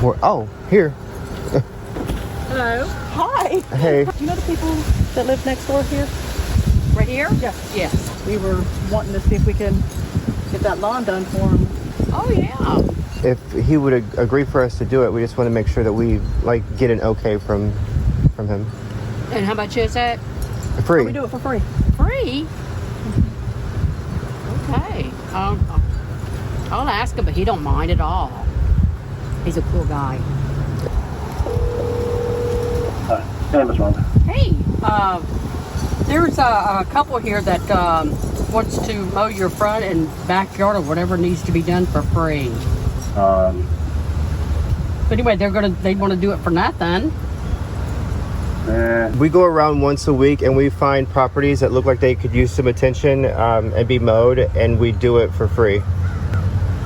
Oh, here. Hello. Hi. Hey. Do you know the people that live next door here? Right here? Yes. Yes. We were wanting to see if we can get that lawn done for them. Oh, yeah. If he would agree for us to do it, we just want to make sure that we get an okay from him. And how much is that? Free. We do it for free. Free? Okay. I'll ask him, but he don't mind at all. He's a cool guy. Hey, Ms. Rhonda. Hey, there's a couple here that wants to mow your front and backyard or whatever needs to be done for free. But anyway, they want to do it for nothing. We go around once a week and we find properties that look like they could use some attention and be mowed, and we do it for free.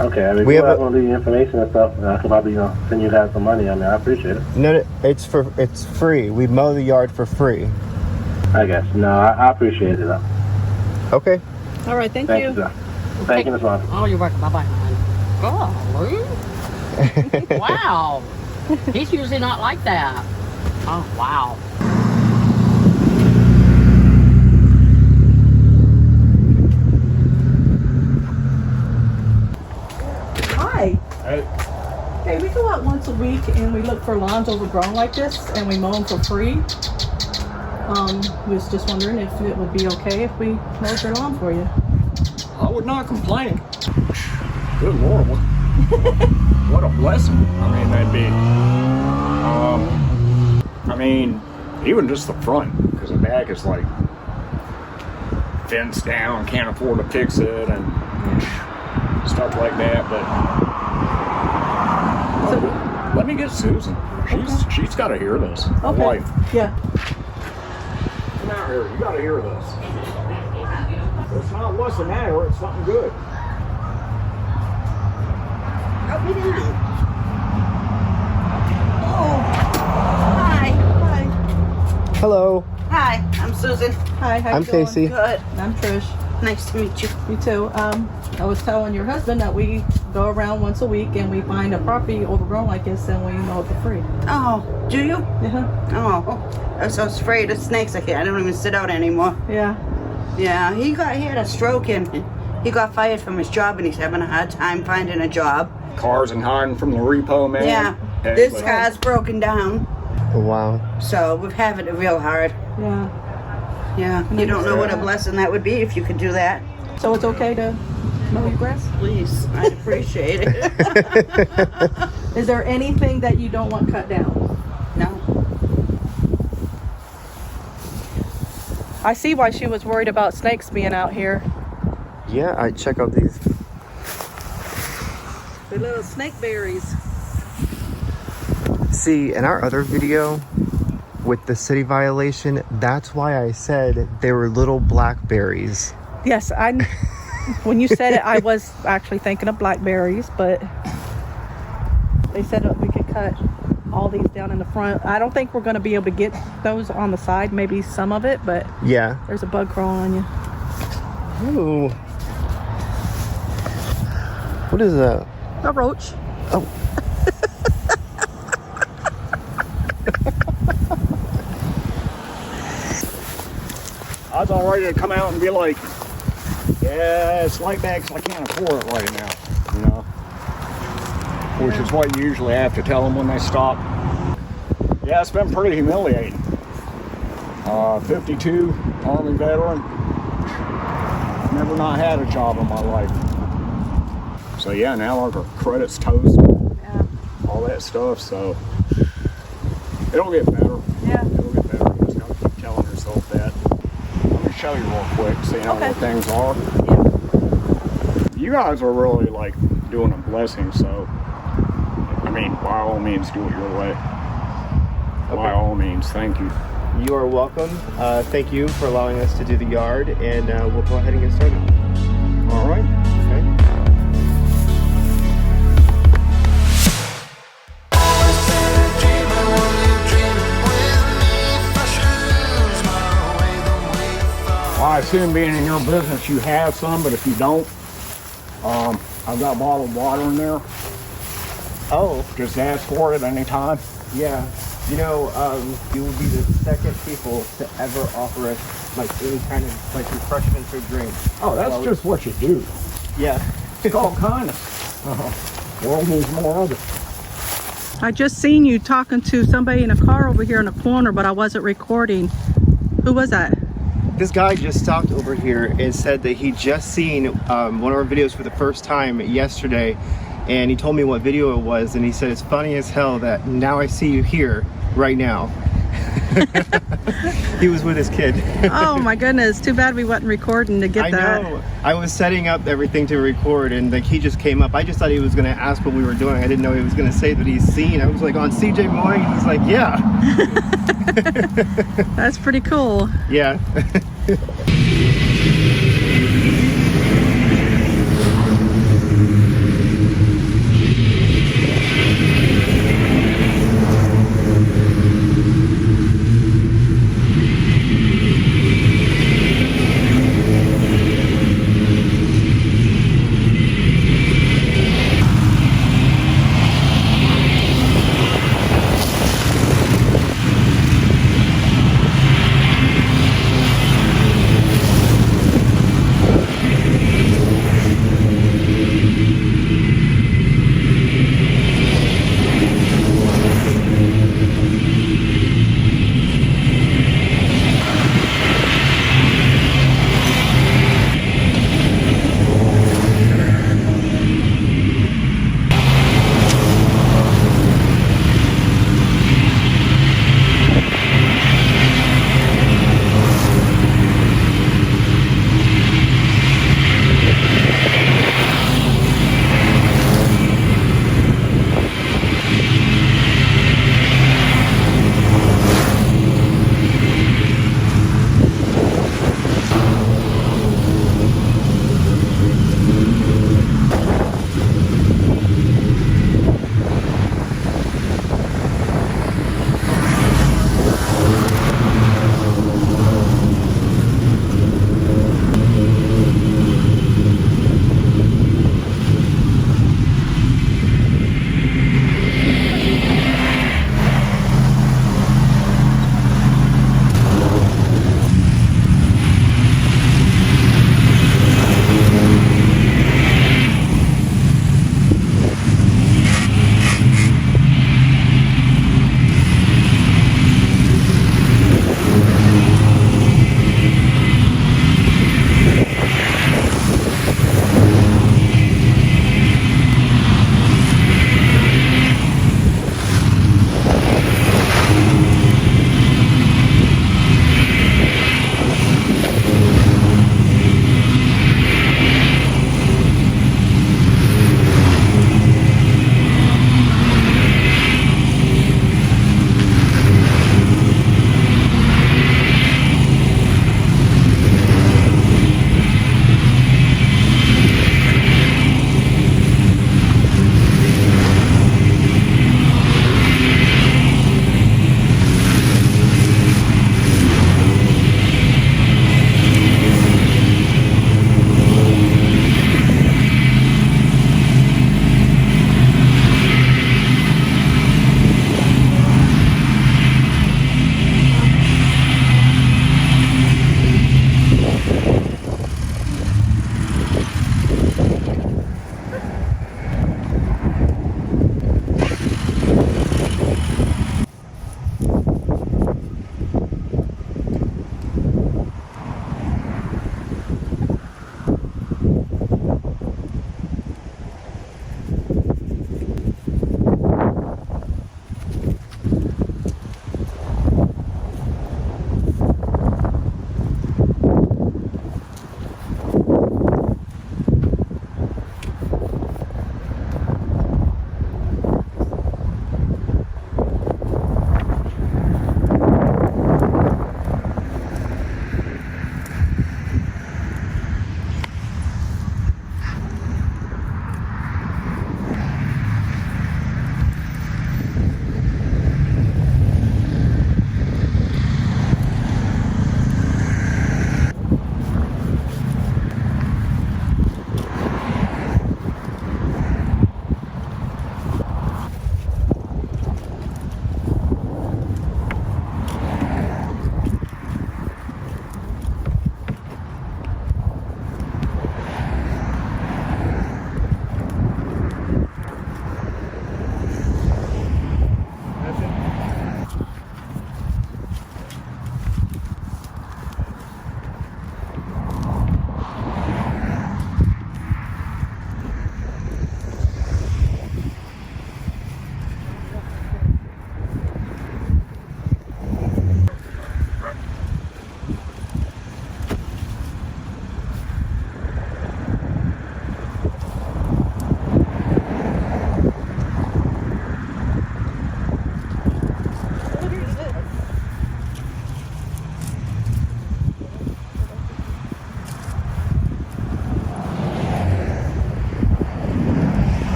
Okay, I mean, We you have have all the information and stuff, and I could probably send you guys some money. I mean, I appreciate it. No, it's free. We mow the yard for free. I guess. No, I appreciate it. Okay. All right, thank Thank you. you, sir. Thank you, Ms. Rhonda. Oh, you're welcome. Bye-bye, hon. Golly. Wow. He's usually not like that. Oh, wow. Hi. Hey. Hey, we go out once a week and we look for lawns overgrown like this, and we mow them for free. Was just wondering if it would be okay if we mowed your lawn for you. I would not complain. Good Lord, what a blessing. I mean, that'd be. I mean, even just the front, because the back is like fenced down, can't afford to fix it, and stuff like that. But let me get Susan. She's got to hear this. My Okay. wife. Yeah. Come out here. You got to hear this. It's not what's the matter. It's something good. Help me down. Hi. Hi. Hello. Hi, I'm Susan. Hi. How you I'm doing? Casey. Good. I'm Trish. Nice to meet you. You too. I was telling your husband that we go around once a week and we find a property overgrown like this and we mow it for free. Oh, do you? Yeah. Oh, I'm so afraid of snakes. I don't even sit out anymore. Yeah. Yeah, he had a stroke and he got fired from his job and he's having a hard time finding a job. Cars and hiding from the repo man. Yeah, Hey, this but- car's broken down, Oh, wow. so we're having it real hard. Yeah. Yeah, you don't know what a blessing that would be if you could do that. So it's okay to mow your grass? Please, I'd appreciate it. Is there anything that you don't want cut down? No. I see why she was worried about snakes being out here. Yeah, I check out these. The little snake berries. See, in our other video with the city violation, that's why I said they were little blackberries. Yes, when you said it, I was actually thinking of blackberries, but they said that we could cut all these down in the front. I don't think we're going to be able to get those on the side, maybe some of it, but Yeah. there's a bug crawling on you. Ooh. What is that? A roach. Oh. I was all ready to come out and be like, yeah, it's like that 'cause I can't afford it right now, you know? Which is what you usually have to tell them when they stop. Yeah, it's been pretty humiliating. 52, Army veteran. Never not had a job in my life. So yeah, now our credit's toast. Yeah. All that stuff, so it'll get better. Yeah. It'll get better. You just gotta keep telling yourself that. Let me show you real quick, see how Okay. what things are. Yeah. You guys are really like doing a blessing, so I mean, by all means, do it your way. By all means, thank you. You are welcome. Thank you for allowing us to do the yard, and we'll go ahead and get started. All right. Okay. Well, I assume being in your business, you have some, but if you don't, I've got bottled water in there. Oh, Just ask for it anytime. yeah. You know, you will be the second people to ever offer us like any kind of like refreshments or drink. Oh, that's just what you do. Yeah. It's called kindness. World needs more of it. I just seen you talking to somebody in a car over here in the corner, but I wasn't recording. Who was that? This guy just stopped over here and said that he just seen one of our videos for the first time yesterday, and he told me what video it was, and he said it's funny as hell that now I see you here right now. He was with his kid. Oh my goodness, too bad we wasn't recording to get I that. know. I was setting up everything to record, and like he just came up. I just thought he was going to ask what we were doing. I didn't know he was going to say that he's seen. I was like, on CJMOWING. He's like, yeah. That's pretty cool. Yeah.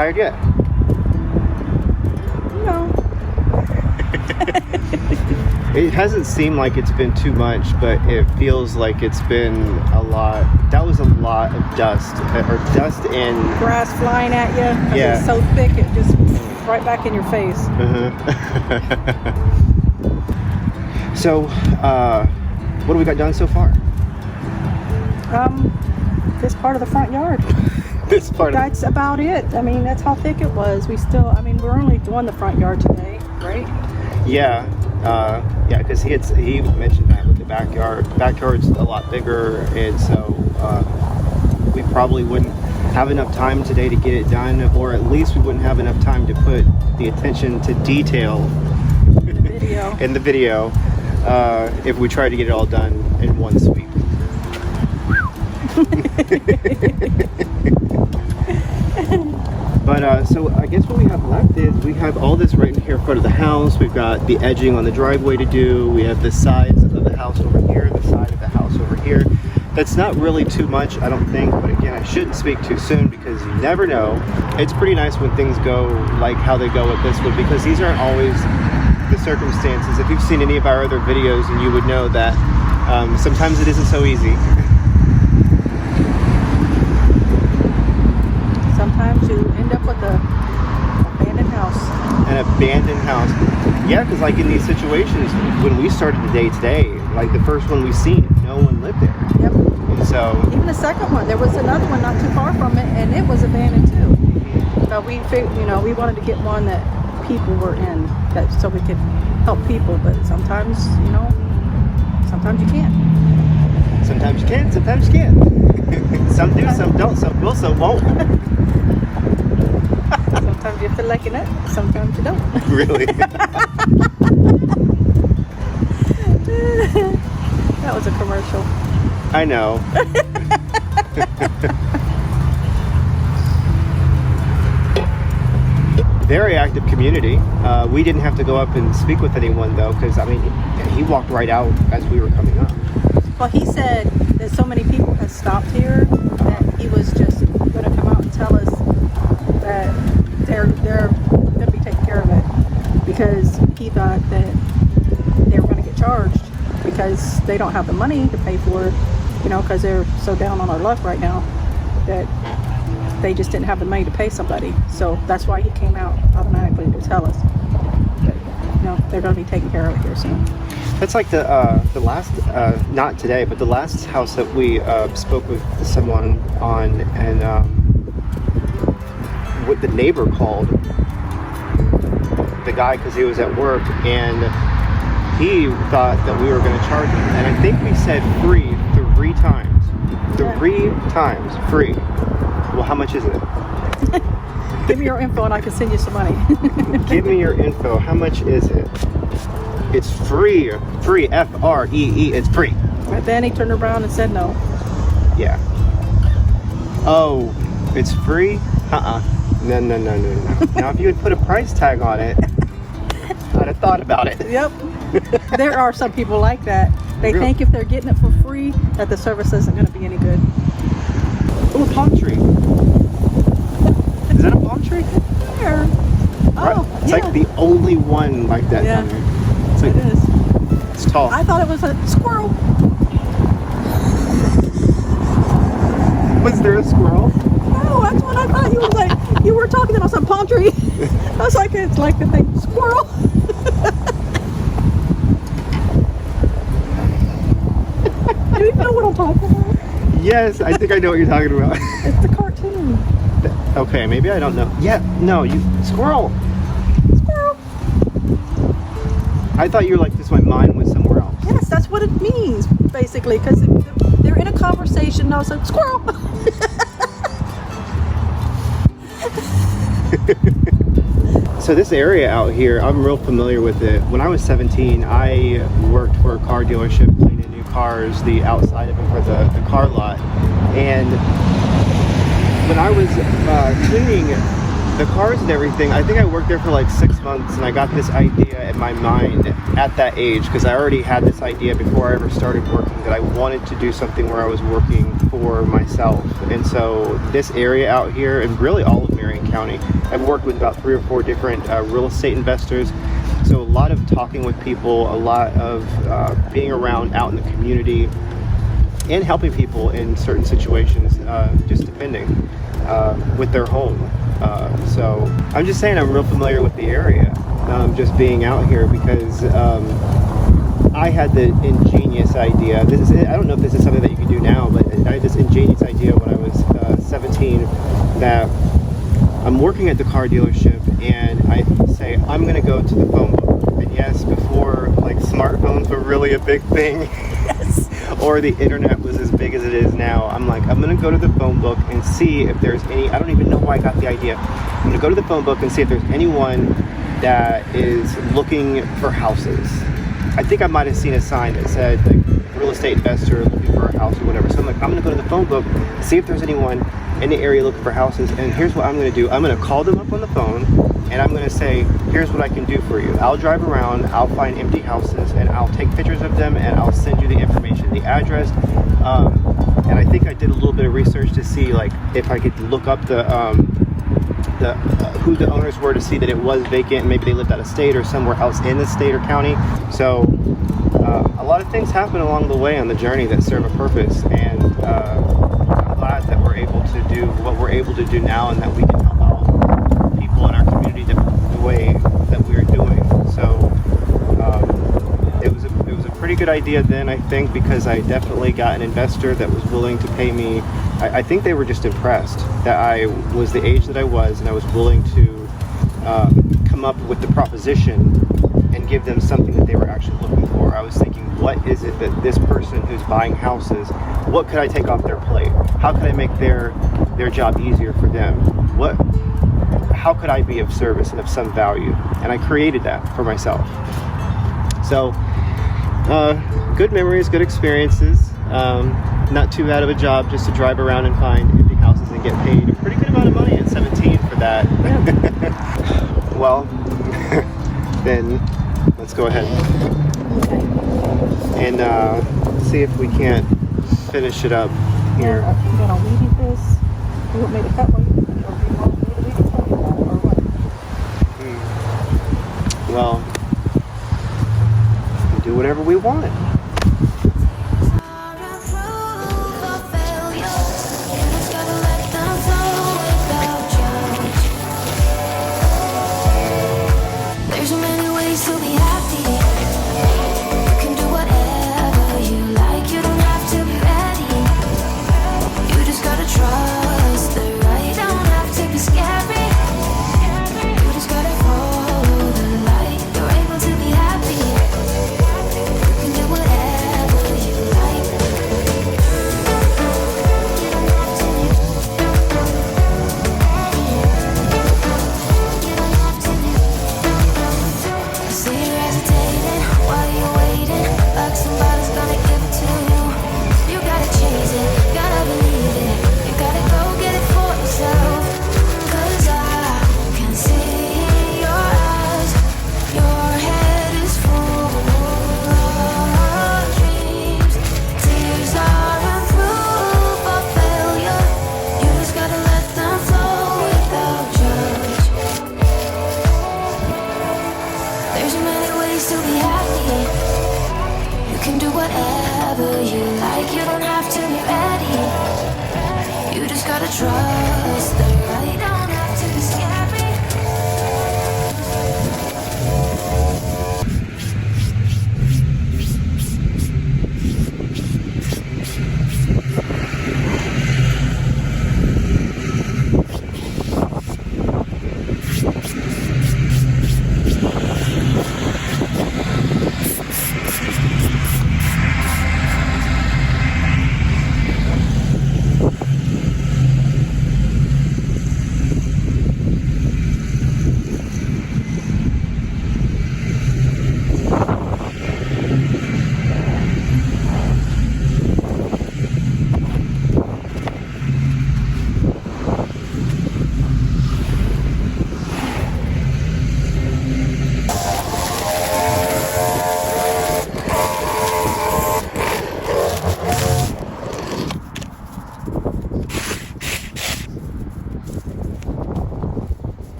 tired yet? No. It hasn't seemed like it's been too much, but it feels like it's been a lot. That was a lot of dust, or dust and Grass flying at you. 'Cause Yeah. It's so thick, it just right back in your face. So, what have we got done so far? This part of the front yard. This part. That's about it. I mean, that's how thick it was. We're only doing the front yard today, right? Yeah, because he mentioned that with the backyard. Backyard's a lot bigger, and so we probably wouldn't have enough time today to get it done, or at least we wouldn't have enough time to put the attention to detail in the video if we tried to get it all done in one sweep. But so I guess what we have left is we have all this right in here in front of the house. We've got the edging on the driveway to do. We have the sides of the house over here, the side of the house over here. That's not really too much, I don't think, but again, I shouldn't speak too soon because you never know. It's pretty nice when things go like how they go with this one, because these aren't always the circumstances. If you've seen any of our other videos, and you would know that sometimes it isn't so easy. Sometimes you end up with an abandoned house. An abandoned house. Yeah, because like in these situations, when we started the day today, like the first one we seen, no one lived there. Yep. And so Even the second one, there was another one not too far from it, and it was abandoned too. So we wanted to get one that people were in, so we could help people. But sometimes, sometimes you can't. sometimes you can, sometimes you can't. Some do, some don't, some will, some won't. Sometimes you have to liken it, sometimes you don't. Really? That was a commercial. I know. Very active community. We didn't have to go up and speak with anyone though, because I mean, he walked right out as we were coming up. Well, he said that so many people had stopped here that he was just going to come out and tell us that they're going to be taking care of it, because he thought that they were going to get charged because they don't have the money to pay for it, because they're so down on our luck right now that they just didn't have the money to pay somebody. So that's why he came out automatically to tell us that, they're going to be taking care of it here soon. That's like the last, not today, but the last house that we spoke with someone on, and what the neighbor called the guy because he was at work, and he thought that we were going to charge him. And I think we said free 3 times. 3 times free. Well, how much is it? Give me your info and I can send you some money. Give me your info. How much is it? It's free. Free. F-R-E-E. It's free. But then he turned around and said no. Yeah. Oh, it's free? No. Now, if you had put a price tag on it, I'd have thought about it. Yep. There are some people like that. They Really? think if they're getting it for free, that the service isn't going to be any good. Oh, a palm tree. Is that a palm tree? There. Oh, It's yeah. like the only one like that Yeah. down there. It's like, It is. it's tall. I thought it was a squirrel. Was there a squirrel? No, that's what I thought. You were talking about some palm tree. I was like, it's like the thing, squirrel. Do you know what I'm talking about? Yes, I think I know what you're talking about. It's the cartoon. Okay, maybe I don't know. Yeah, no, squirrel. Squirrel. I thought you were like this. My mind was somewhere else. Yes, that's what it means, basically, because they're in a conversation. And I was like, squirrel. So this area out here, I'm real familiar with it. When I was 17, I worked for a car dealership cleaning new cars, the outside of it for the car lot. And when I was cleaning the cars and everything, I think I worked there for like 6 months, and I got this idea in my mind at that age, because I already had this idea before I ever started working, that I wanted to do something where I was working for myself. And so this area out here, and really all of Marion County, I've worked with about 3 or 4 different real estate investors. So a lot of talking with people, a lot of being around out in the community, and helping people in certain situations, just depending with their home. So I'm just saying I'm real familiar with the area, just being out here, because I had the ingenious idea. I don't know if this is something that you can do now, but I had this ingenious idea when I was 17 that I'm working at the car dealership, and I say I'm going to go to the phone book. And yes, before like smartphones were really a big thing, yes, or the internet was as big as it is now, I'm like, I'm going to go to the phone book and see if there's any, I don't even know why I got the idea. I'm going to go to the phone book and see if there's anyone that is looking for houses. I think I might have seen a sign that said like real estate investor looking for a house or whatever. So I'm like, I'm going to go to the phone book, see if there's anyone in the area looking for houses. And here's what I'm going to do. I'm going to call them up on the phone, and I'm going to say, here's what I can do for you. I'll drive around, I'll find empty houses, and I'll take pictures of them, and I'll send you the information, the address. And I think I did a little bit of research to see like if I could look up the who the owners were, to see that it was vacant. Maybe they lived out of state or somewhere else in the state or county. So a lot of things happen along the way on the journey that serve a purpose, and I'm glad that we're able to do what we're able to do now, and that we can help out people in our community the way that we're doing. So it was a pretty good idea then, I think, because I definitely got an investor that was willing to pay me. I think they were just impressed that I was the age that I was, and I was willing to come up with the proposition and give them something that they were actually looking for. I was thinking, what is it that this person who's buying houses, what could I take off their plate? How could I make their job easier for them? How could I be of service and of some value? And I created that for myself. So good memories, good experiences. Not too bad of a job just to drive around and find empty houses and get paid a pretty good amount of money at 17 for that. Yeah. Well, then let's go ahead and see if we can't finish it up here. You gonna weed eat this? You want me to cut one? Or do you want me to weed eat some or what? Well, we do whatever we want.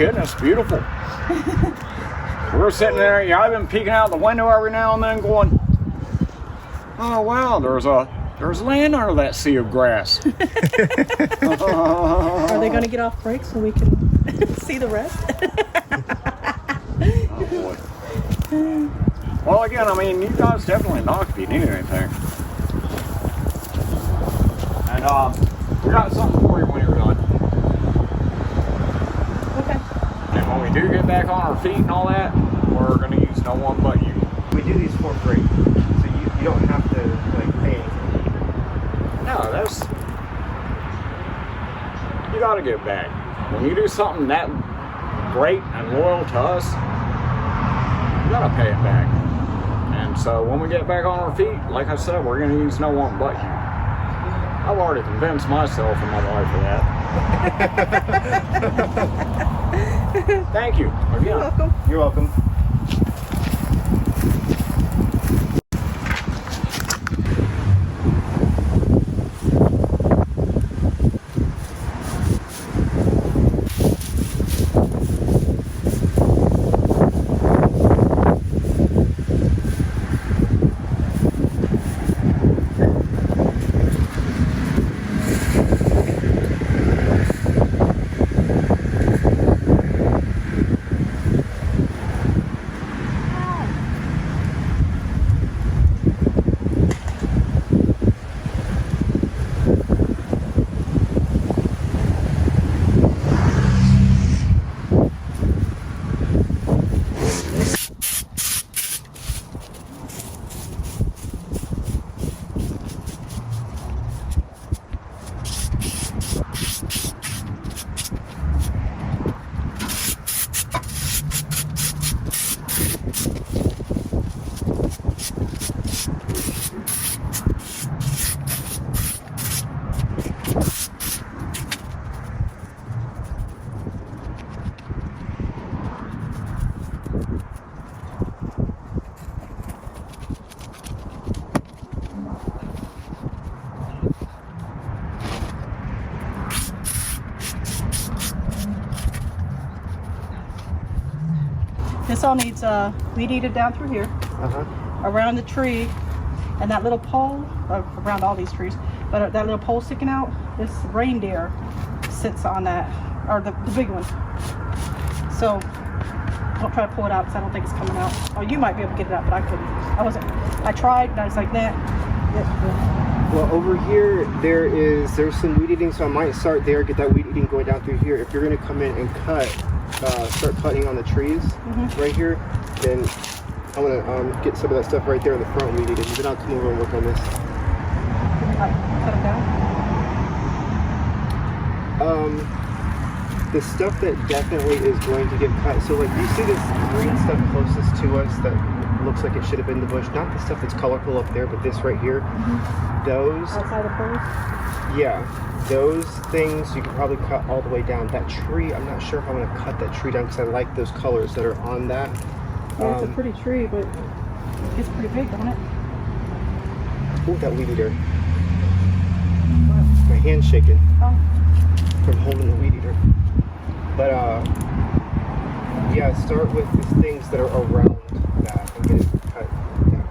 kidding, it's beautiful. We're sitting there, yeah, I've been peeking out the window every now and then going, oh wow, there's land under that sea of grass. Are they going to get off break so we can see the rest? Oh boy. Well, again, I mean, you guys definitely knock if you need anything. And we got something for you when you're done. Okay. And when we do get back on our feet and all that, we're going to use no one but you. We do these for free, so you don't have to like pay anything. No, that's, you got to give back. When you do something that great and loyal to us, you got to pay it back. And so when we get back on our feet, like I said, we're going to use no one but you. I've already convinced myself and my wife of that. Thank you. Again. You're welcome. You're welcome. This all needs weed eater down through here, around the tree, and that little pole, around all these trees, but that little pole sticking out, this reindeer sits on that, or the big one. So don't try to pull it out because I don't think it's coming out. Oh, you might be able to get it out, but I couldn't. I tried, and I was like, nah. Well, over here there's some weed eating, so I might start there, get that weed eating going down through here. If you're gonna come in and start cutting on the trees right here, then I'm gonna get some of that stuff right there in the front weed eating. Then I'll come over and work on this. Cut them down. The stuff that definitely is going to get cut. So like you see this green stuff closest to us that looks like it should have been the bush. Not the stuff that's colorful up there, but this right here. Those. Outside the poles? Yeah. Those things you can probably cut all the way down. That tree, I'm not sure if I'm going to cut that tree down because I like those colors that are on that. Yeah, it's a pretty tree, but it's pretty big, don't it? Oh, that weed eater. My hand's shaking from holding the weed eater. But yeah, start with the things that are around that and get it cut down.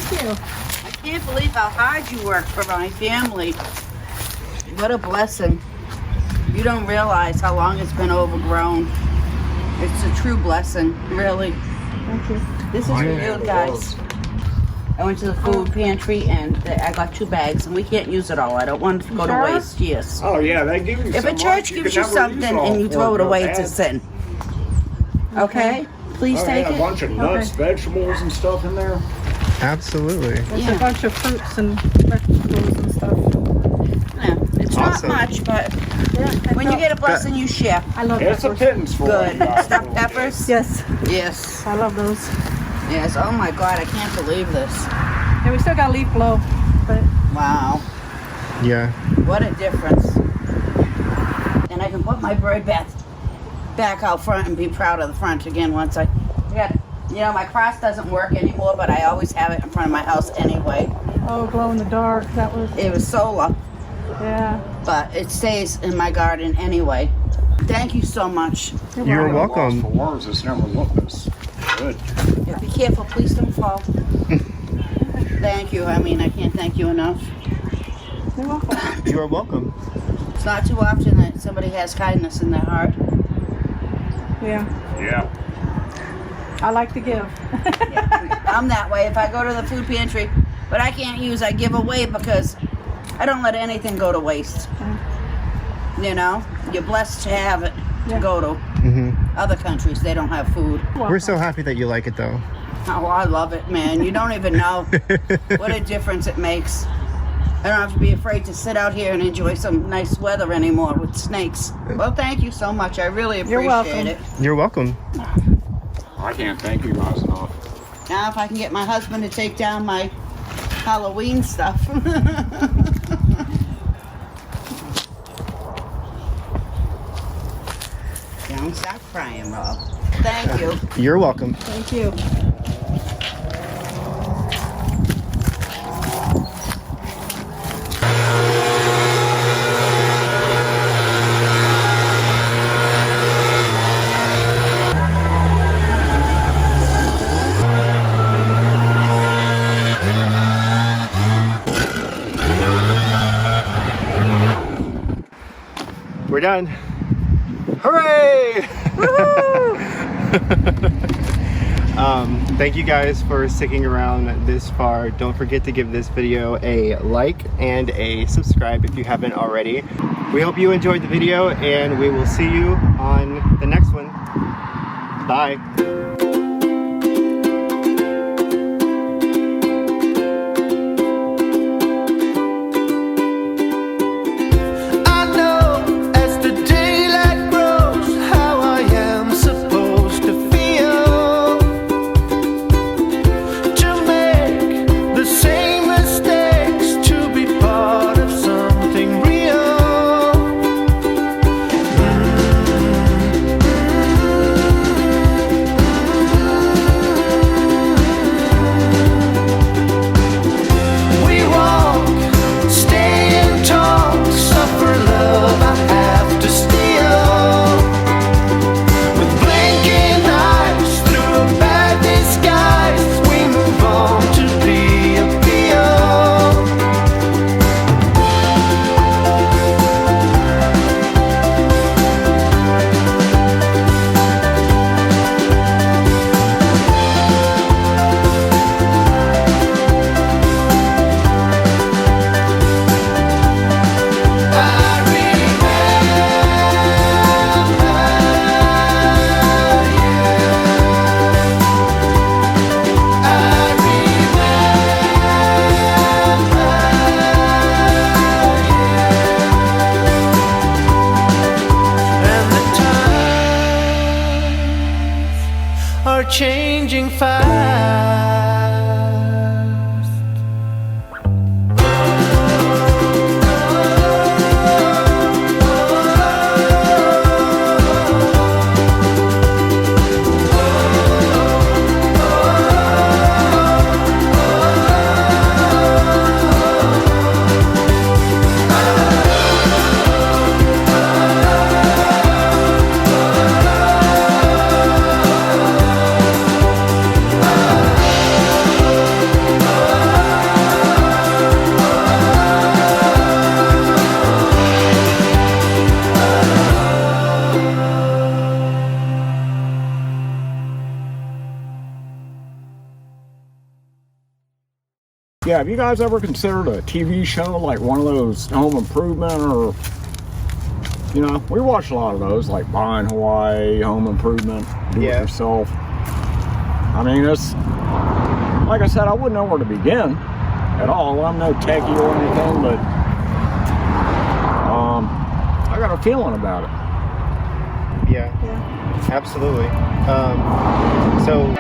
Thank you. I can't believe how hard you work for my family. What a blessing. You don't realize how long it's been overgrown. It's a true blessing, really. Thank you. This is for you guys. I went to the food pantry and I got 2 bags and we can't use it all. I don't want it to go to Sure? waste. Yes. Oh yeah, they give you If a church gives you something and you throw it away, it's a sin. Okay? Please take A it. bunch of nuts, vegetables and stuff in there. Absolutely. There's Yeah. a bunch of fruits and vegetables and stuff. Yeah, it's Awesome. not much, but Yeah. when you get a blessing, you share. I love It's a peppers. pittance for Good. you. Stuffed peppers? Yes, Yes. I love those. Yes. Oh my God, I can't believe this. And we still got leaf blow, but Wow. Yeah. What a difference. And I can put my bird bath back out front and be proud of the front again once I got, you know, my cross doesn't work anymore, but I always have it in front of my house anyway. oh, glow in the dark. That was, It was solar, yeah. but it stays in my garden anyway. Thank you so much. You're I'm lost welcome. for words. It's never looked this good. Yeah, be careful, please don't fall. Thank you. I mean, I can't thank you enough. You're welcome. You are welcome. It's not too often that somebody has kindness in their heart. Yeah, Yeah. I like to give. I'm that way. If I go to the food pantry, but I can't use, I give away because I don't let anything go to waste. You know, you're blessed to have it to Yeah. go to. Hmm. Other countries, they don't have food. We're so happy that you like it, though. Oh, I love it, man. You don't even know what a difference it makes. I don't have to be afraid to sit out here and enjoy some nice weather anymore with snakes. Well, thank you so much. I really You're appreciate welcome. it. You're welcome. I can't thank you guys enough. Now, if I can get my husband to take down my Halloween stuff. Don't stop crying, Rob. Thank you. You're welcome. Thank you. We're done. Hooray! Thank you guys for sticking around this far. Don't forget to give this video a like and a subscribe if you haven't already. We hope you enjoyed the video and we will see you on the next one. Bye. Changing fast. Yeah, have you guys ever considered a TV show like one of those home improvement or, you know, we watch a lot of those like Buying Hawaii, Home Improvement, Do It Yourself. I mean, it's, like I said, I wouldn't know where to begin at all. I'm no techie or anything, but I got a feeling about it. Yeah, absolutely. So